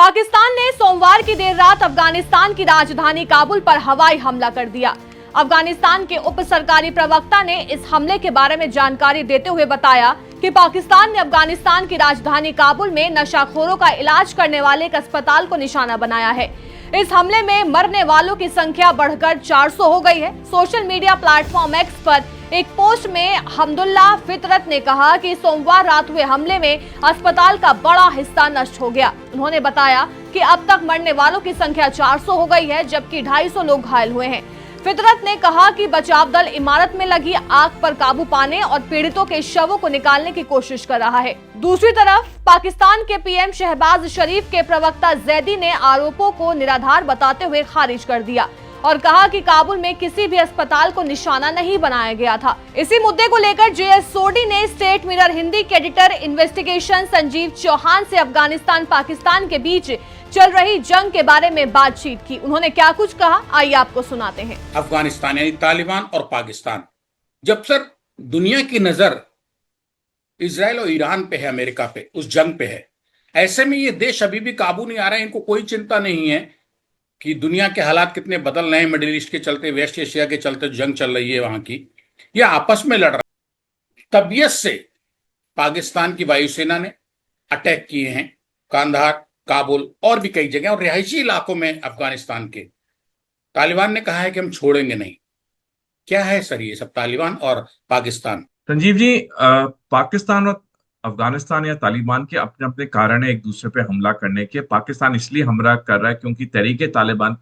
पाकिस्तान ने सोमवार की देर रात अफगानिस्तान की राजधानी काबुल पर हवाई हमला कर दिया। अफगानिस्तान के उप सरकारी प्रवक्ता ने इस हमले के बारे में जानकारी देते हुए बताया कि पाकिस्तान ने अफगानिस्तान की राजधानी काबुल में नशाखोरों का इलाज करने वाले एक अस्पताल को निशाना बनाया है। इस हमले में मरने वालों की संख्या बढ़कर 400 हो गई है। सोशल मीडिया प्लेटफॉर्म एक्स पर एक पोस्ट में हमदुल्ला फितरत ने कहा कि सोमवार रात हुए हमले में अस्पताल का बड़ा हिस्सा नष्ट हो गया। उन्होंने बताया कि अब तक मरने वालों की संख्या 400 हो गई है, जबकि 250 लोग घायल हुए हैं। फितरत ने कहा कि बचाव दल इमारत में लगी आग पर काबू पाने और पीड़ितों के शवों को निकालने की कोशिश कर रहा है। दूसरी तरफ पाकिस्तान के पीएम शहबाज शरीफ के प्रवक्ता जैदी ने आरोपों को निराधार बताते हुए खारिज कर दिया और कहा कि काबुल में किसी भी अस्पताल को निशाना नहीं बनाया गया था। इसी मुद्दे को लेकर जेएस सोडी ने स्टेट मिरर हिंदी के एडिटर इन्वेस्टिगेशन संजीव चौहान से अफगानिस्तान पाकिस्तान के बीच चल रही जंग के बारे में बातचीत की। उन्होंने क्या कुछ कहा, आइए आपको सुनाते हैं। अफगानिस्तान यानी तालिबान और पाकिस्तान, जब सर दुनिया की नजर इजराइल और ईरान पे है, अमेरिका पे, उस जंग पे है, ऐसे में ये देश अभी भी काबू नहीं आ रहे हैं। इनको कोई चिंता नहीं है कि दुनिया के हालात कितने बदल रहे हैं। मिडिल ईस्ट के चलते, वेस्ट एशिया के चलते जंग चल रही है वहां की, ये आपस में लड़ रहा है। तबीयत से पाकिस्तान की वायुसेना ने अटैक किए हैं कांधार, काबुल और भी कई जगह और रिहायशी इलाकों में अफगानिस्तान के। तालिबान ने कहा है कि हम छोड़ेंगे नहीं। क्या है सर ये सब तालिबान और पाकिस्तान? संजीव जी, पाकिस्तान और अफगानिस्तान या तालिबान के अपने अपने कारण है एक दूसरे पे हमला करने के। पाकिस्तान इसलिए हमला कर रहा है क्योंकि तहरीके तालिबान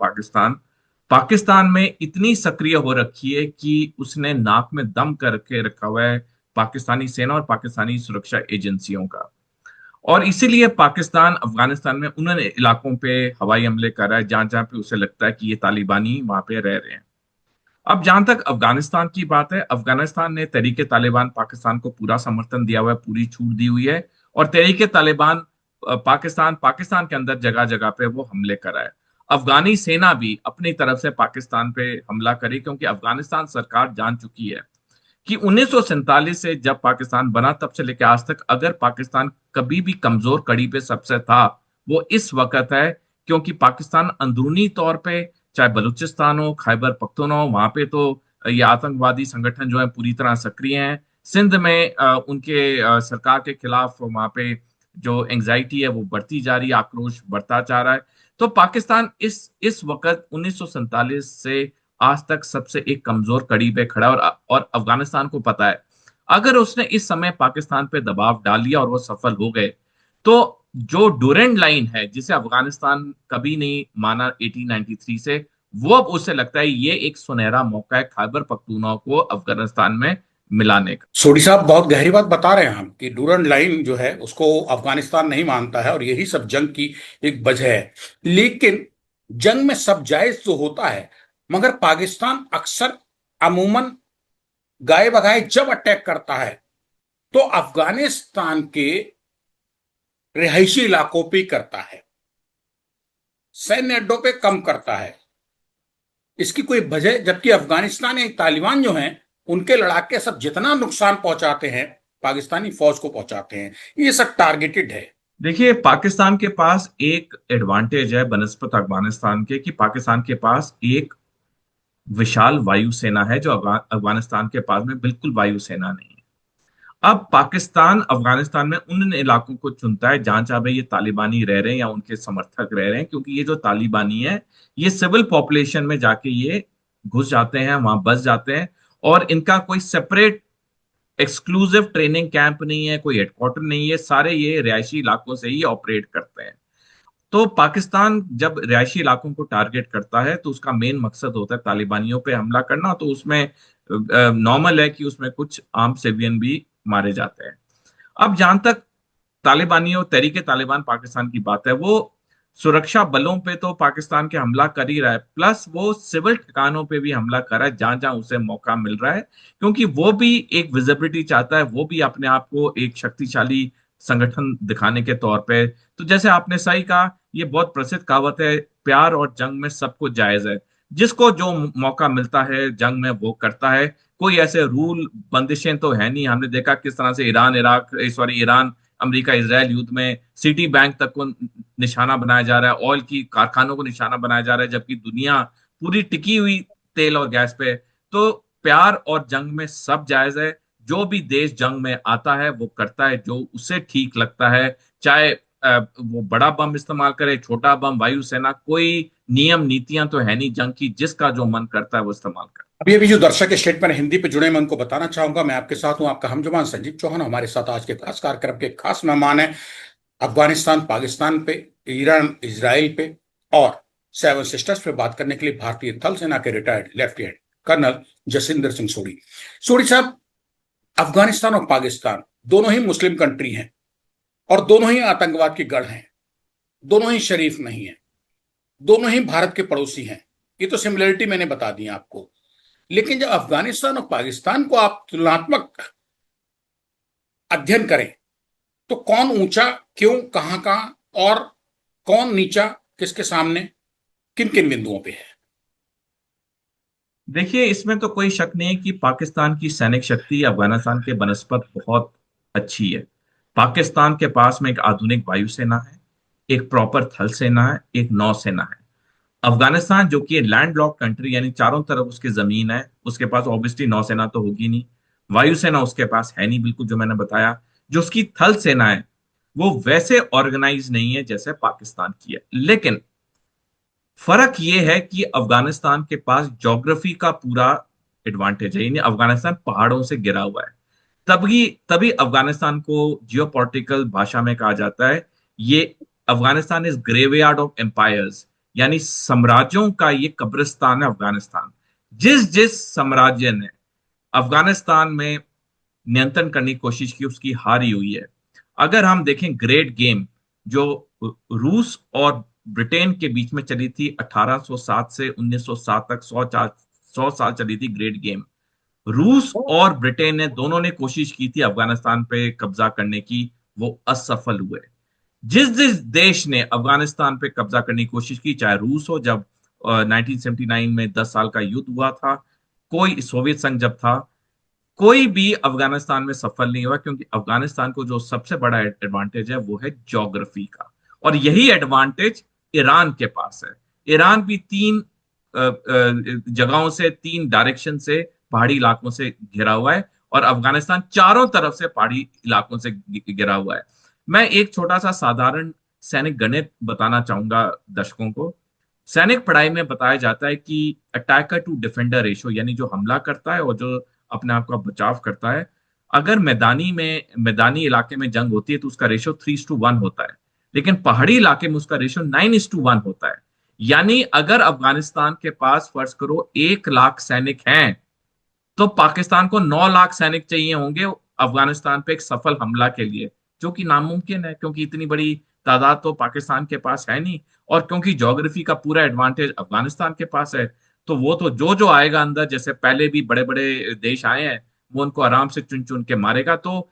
पाकिस्तान में इतनी सक्रिय हो रखी है कि उसने नाक में दम करके रखा हुआ है पाकिस्तानी सेना और पाकिस्तानी सुरक्षा एजेंसियों का। और इसीलिए पाकिस्तान अफगानिस्तान में उन इलाकों पे हवाई हमले कर रहा है जहां जहां पे उसे लगता है कि ये तालिबानी वहां पे रह रहे हैं। अब जहां तक अफगानिस्तान की बात है, अफगानिस्तान ने तहरीके तालिबान पाकिस्तान को पूरा समर्थन दिया हुआ है, पूरी छूट दी हुई है। और तहरीके तालिबान पाकिस्तान के अंदर जगह जगह पे वो हमले कर रहा है। अफगानी सेना भी अपनी तरफ से पाकिस्तान पे हमला करे, क्योंकि अफगानिस्तान सरकार जान चुकी है कि 1947 से जब पाकिस्तान बना तब से लेकर आज तक अगर पाकिस्तान कभी भी कमजोर कड़ी पे सबसे था, वो इस वक्त है। क्योंकि पाकिस्तान अंदरूनी तौर पे, चाहे बलूचिस्तान हो, खैबर पख्तूनख्वा हो, वहां पे तो ये आतंकवादी संगठन जो है पूरी तरह सक्रिय हैं। सिंध में उनके सरकार के खिलाफ वहां पे जो एंग्जाइटी है वो बढ़ती जा रही है, आक्रोश बढ़ता जा रहा है। तो पाकिस्तान इस वक्त 1947 से आज तक सबसे एक कमजोर कड़ी पे खड़ा है। और अफगानिस्तान को पता है अगर उसने इस समय पाकिस्तान पे दबाव डाल लिया और वो सफल हो गए, तो जो डूरेंट लाइन है जिसे अफगानिस्तान कभी नहीं माना 1893 से, वो अब उसे लगता है ये एक सुनहरा मौका है खैबर पख्तूनख्वा को अफगानिस्तान में मिलाने का। सोडी साहब बहुत गहरी बात बता रहे हैं हम कि डूरेंट लाइन जो है उसको अफगानिस्तान नहीं मानता है और यही सब जंग की एक वजह है। लेकिन जंग में सब जायज तो होता है, मगर पाकिस्तान अक्सर अमूमन गाए बगाए जब अटैक करता है तो अफगानिस्तान के रिहायशी इलाकों पे करता है, सैन्य अड्डों पे कम करता है। इसकी कोई वजह, जबकि अफगानिस्तान या तालिबान जो हैं उनके लड़ाके सब जितना नुकसान पहुंचाते हैं पाकिस्तानी फौज को पहुंचाते हैं। ये सब टारगेटेड है। देखिए, पाकिस्तान के पास एक एडवांटेज है बनस्पत अफगानिस्तान के कि पाकिस्तान के पास एक विशाल वायुसेना है, जो अफगानिस्तान के पास में बिल्कुल वायुसेना नहीं है। अब पाकिस्तान अफगानिस्तान में उन इलाकों को चुनता है जहां जहां पे ये तालिबानी रह रहे हैं या उनके समर्थक रह रहे हैं, क्योंकि ये जो तालिबानी है ये सिविल पॉपुलेशन में जाके ये घुस जाते हैं, वहां बस जाते हैं और इनका कोई सेपरेट एक्सक्लूसिव ट्रेनिंग कैंप नहीं है, कोई हेडक्वार्टर नहीं है, सारे ये रिहायशी इलाकों से ही ऑपरेट करते हैं। तो पाकिस्तान जब रिहायशी इलाकों को टारगेट करता है तो उसका मेन मकसद होता है तालिबानियों पे हमला करना। तो उसमें नॉर्मल है कि उसमें कुछ आम सिविलियन भी मारे जाते हैं। अब जहां तक तालिबानियों, तहरीके तालिबान पाकिस्तान की बात है, वो सुरक्षा बलों पे तो पाकिस्तान के हमला कर ही रहा है, प्लस वो सिविल ठिकानों पे भी हमला कर रहा है जहां जहां उसे मौका मिल रहा है, क्योंकि वो भी एक विजिबिलिटी चाहता है, वो भी अपने आप को एक शक्तिशाली संगठन दिखाने के तौर पे। तो जैसे आपने सही कहा, ये बहुत प्रसिद्ध कहावत है, प्यार और जंग में सब कुछ जायज है। जिसको जो मौका मिलता है जंग में वो करता है। कोई ऐसे रूल बंदिशें तो है नहीं। हमने देखा किस तरह से ईरान अमेरिका इसराइल युद्ध में सिटी बैंक तक को निशाना बनाया जा रहा है, ऑयल की कारखानों को निशाना बनाया जा रहा है, जबकि दुनिया पूरी टिकी हुई तेल और गैस पे। तो प्यार और जंग में सब जायज है। जो भी देश जंग में आता है वो करता है जो उसे ठीक लगता है, चाहे वो बड़ा बम इस्तेमाल करे, छोटा बम, वायुसेना, कोई नियम नीतियां तो है नहीं जंग की, जिसका जो मन करता है वो इस्तेमाल करे। अभी अभी जो दर्शक स्टेटमेंट हिंदी पे जुड़े, मैं उनको बताना चाहूंगा, मैं आपके साथ हूं, आपका हमजुमान संजीव चौहान। हमारे साथ आज के खास कार्यक्रम के खास मेहमान हैं अफगानिस्तान पाकिस्तान पे, ईरान इजराइल पे और सेवन सिस्टर्स पे बात करने के लिए भारतीय थल सेना के retired lieutenant colonel Jasinder Singh Sodhi. Sodhi साहब, अफगानिस्तान और पाकिस्तान दोनों ही मुस्लिम कंट्री हैं और दोनों ही आतंकवाद की गढ़ हैं, दोनों ही शरीफ नहीं है, दोनों ही भारत के पड़ोसी हैं। ये तो सिमिलरिटी मैंने बता दी आपको। लेकिन जब अफगानिस्तान और पाकिस्तान को आप तुलनात्मक अध्ययन करें तो कौन ऊंचा, क्यों, कहां कहां और कौन नीचा, किसके सामने, किन किन बिंदुओं पे है? देखिए, इसमें तो कोई शक नहीं है कि पाकिस्तान की सैनिक शक्ति अफगानिस्तान के बनस्पत बहुत अच्छी है। पाकिस्तान के पास में एक आधुनिक वायुसेना है, एक प्रॉपर थल सेना है, एक नौसेना है। अफगानिस्तान जो कि लैंड लॉक कंट्री, यानी चारों तरफ उसकी जमीन है, उसके पास ऑब्वियसली नौसेना तो होगी नहीं, वायुसेना उसके पास है नहीं, बिल्कुल जो मैंने बताया। जो उसकी थल सेना है वो वैसे ऑर्गेनाइज नहीं है जैसे पाकिस्तान की है, लेकिन फर्क यह है कि अफगानिस्तान के पास ज्योग्राफी का पूरा एडवांटेज है, यानी अफगानिस्तान पहाड़ों से घिरा हुआ है। तभी तभी अफगानिस्तान को जियोपॉलिटिकल भाषा में कहा जाता है, ये Afghanistan is graveyard of empires, यानी साम्राज्यों का ये कब्रिस्तान है अफगानिस्तान। जिस जिस साम्राज्य ने अफगानिस्तान में नियंत्रण करने की कोशिश की, उसकी हारी हुई है। अगर हम देखें ग्रेट गेम, जो रूस और ब्रिटेन के बीच में चली थी 1807 से 1907 तक, 100 साल चली थी ग्रेट गेम। रूस और ब्रिटेन ने दोनों ने कोशिश की थी अफगानिस्तान पे कब्जा करने की, वो असफल हुए। जिस जिस देश ने अफगानिस्तान पे कब्जा करने की कोशिश की, चाहे रूस हो, जब 1979 में 10 साल का युद्ध हुआ था, कोई सोवियत संघ जब था, कोई भी अफगानिस्तान में सफल नहीं हुआ, क्योंकि अफगानिस्तान को जो सबसे बड़ा एडवांटेज है वो है ज्योग्राफी का। और यही एडवांटेज ईरान के पास है। ईरान भी तीन जगहों से, तीन डायरेक्शन से, पहाड़ी इलाकों से घिरा हुआ है, और अफगानिस्तान चारों तरफ से पहाड़ी इलाकों से घिरा हुआ है। मैं एक छोटा सा साधारण सैनिक गणित बताना चाहूंगा दर्शकों को। सैनिक पढ़ाई में बताया जाता है कि अटैकर टू डिफेंडर रेशो, यानी जो हमला करता है और जो अपने आप का बचाव करता है, अगर मैदानी इलाके में जंग होती है तो उसका रेशो 3:1 होता है, लेकिन पहाड़ी इलाके में उसका रेशो 9:1 होता है। यानी अगर अफगानिस्तान के पास फर्ज करो 1 लाख सैनिक हैं, तो पाकिस्तान को 9 लाख सैनिक चाहिए होंगे अफगानिस्तान पे एक सफल हमला के लिए, जो कि नामुमकिन है, क्योंकि इतनी बड़ी तादाद तो पाकिस्तान के पास है नहीं, और क्योंकि ज्योग्राफी का पूरा एडवांटेज अफगानिस्तान के पास है। तो वो तो जो जो आएगा अंदर, जैसे पहले भी बड़े बड़े देश आए हैं, वो उनको आराम से चुन चुन के मारेगा। तो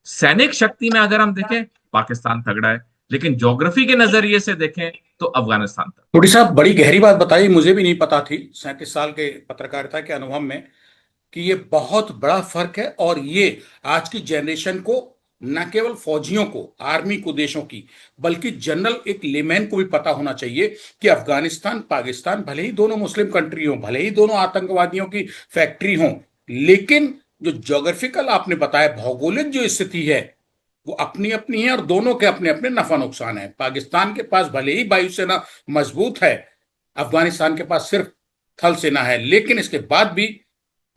सैनिक शक्ति में अगर हम देखें, पाकिस्तान तगड़ा है, लेकिन ज्योग्राफी के नजरिए से देखें तो अफगानिस्तान तगड़ा। थोड़ी साहब, बड़ी गहरी बात बताई, मुझे भी नहीं पता थी 37 साल के पत्रकारिता के अनुभव में कि ये बहुत बड़ा फर्क है। और ये आज की जनरेशन को, न केवल फौजियों को, आर्मी को, देशों की, बल्कि जनरल एक लेमैन को भी पता होना चाहिए कि अफगानिस्तान पाकिस्तान भले ही दोनों मुस्लिम कंट्री हो, भले ही दोनों आतंकवादियों की फैक्ट्री हो, लेकिन जो ज्योग्राफिकल आपने बताया, भौगोलिक जो स्थिति है वो अपनी अपनी है और दोनों के अपने अपने नफा नुकसान है। पाकिस्तान के पास भले ही वायुसेना मजबूत है, अफगानिस्तान के पास सिर्फ थल सेना है, लेकिन इसके बाद भी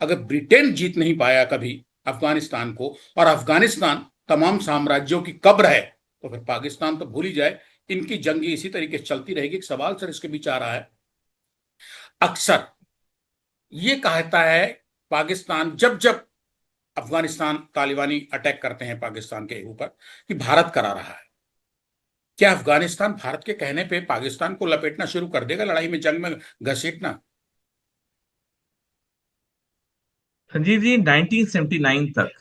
अगर ब्रिटेन जीत नहीं पाया कभी अफगानिस्तान को, और अफगानिस्तान तमाम साम्राज्यों की कब्र है, तो फिर पाकिस्तान तो भूल ही जाए। इनकी जंगी इसी तरीके से चलती रहेगी। एक सवाल सर इसके बीच आ रहा है, अक्सर ये कहता है पाकिस्तान, जब जब अफगानिस्तान तालिबानी अटैक करते हैं पाकिस्तान के ऊपर, कि भारत करा रहा है। क्या अफगानिस्तान भारत के कहने पे पाकिस्तान को लपेटना शुरू कर देगा, लड़ाई में, जंग में घसीटना? संजीव जी, 1979 तक,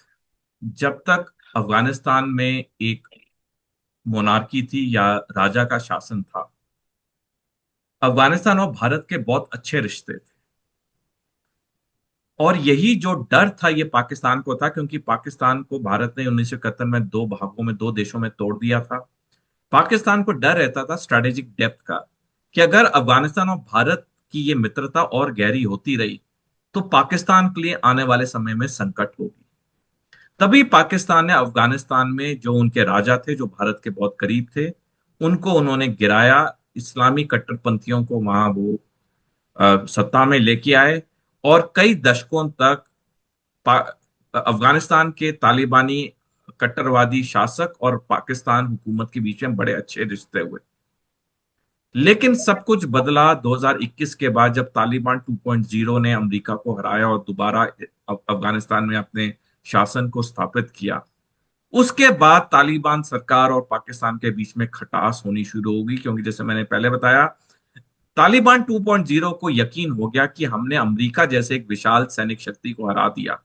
जब तक अफगानिस्तान में एक मोनार्की थी या राजा का शासन था, अफगानिस्तान और भारत के बहुत अच्छे रिश्ते थे। और यही जो डर था ये पाकिस्तान को था, क्योंकि पाकिस्तान को भारत ने 1971 में दो भागों में, दो देशों में तोड़ दिया था। पाकिस्तान को डर रहता था स्ट्रेटेजिक डेप्थ का, कि अगर अफगानिस्तान और भारत की ये मित्रता और गहरी होती रही तो पाकिस्तान के लिए आने वाले समय में संकट होगी। तभी पाकिस्तान ने अफगानिस्तान में जो उनके राजा थे, जो भारत के बहुत करीब थे, उनको उन्होंने गिराया। इस्लामी कट्टरपंथियों को वहां वो सत्ता में लेके आए, और कई दशकों तक अफगानिस्तान के तालिबानी कट्टरवादी शासक और पाकिस्तान हुकूमत के बीच में बड़े अच्छे रिश्ते हुए। लेकिन सब कुछ बदला 2021 के बाद, जब तालिबान 2.0 ने अमेरिका को हराया और दोबारा अफगानिस्तान में अपने शासन को स्थापित किया। उसके बाद तालिबान सरकार और पाकिस्तान के बीच में खटास होनी शुरू होगी, क्योंकि जैसे मैंने पहले बताया, तालिबान 2.0 को यकीन हो गया कि हमने अमेरिका जैसे एक विशाल सैनिक शक्ति को हरा दिया।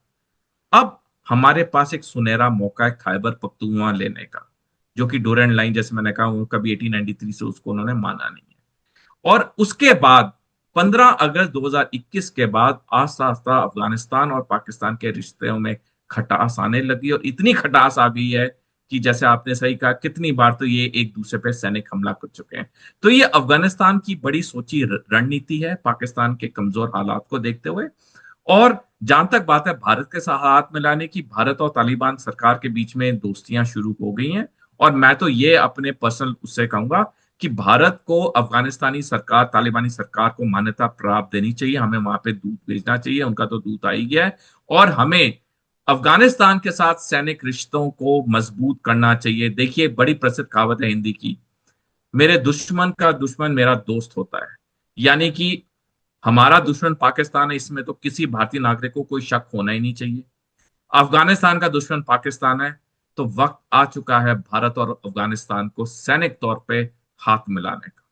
अब हमारे पास एक सुनहरा मौका है खैबर पख्तूनख्वा लेने का, जो कि डोरेंट लाइन, जैसे मैंने कहा, वो कभी 1893 से उसको उन्होंने माना नहीं है। और उसके बाद 15 अगस्त 2021 के बाद आस्ता आस्ता अफगानिस्तान और पाकिस्तान के रिश्तों में खटास आने लगी, और इतनी खटास आ गई है कि जैसे आपने सही कहा, कितनी बार तो ये एक दूसरे पे सैनिक हमला कर चुके हैं। तो ये अफगानिस्तान की बड़ी सोची रणनीति है पाकिस्तान के कमजोर हालात को देखते हुए। और जहां तक बात है भारत के साथ हाथ मिलाने की, भारत और तालिबान सरकार के बीच में दोस्तियां शुरू हो गई हैं। और मैं तो ये अपने पर्सनल उससे कहूंगा कि भारत को अफगानिस्तानी सरकार, तालिबानी सरकार को मान्यता प्राप्त देनी चाहिए। हमें वहां पे दूत भेजना चाहिए, उनका तो दूत आ ही गया है। और हमें अफगानिस्तान के साथ सैनिक रिश्तों को मजबूत करना चाहिए। देखिए, बड़ी प्रसिद्ध कहावत है हिंदी की, मेरे दुश्मन का दुश्मन मेरा दोस्त होता है। यानी कि हमारा दुश्मन पाकिस्तान है, इसमें तो किसी भारतीय नागरिक को कोई शक होना ही नहीं चाहिए। अफगानिस्तान का दुश्मन पाकिस्तान है, तो वक्त आ चुका है भारत और अफगानिस्तान को सैनिक तौर पे हाथ मिलाने का।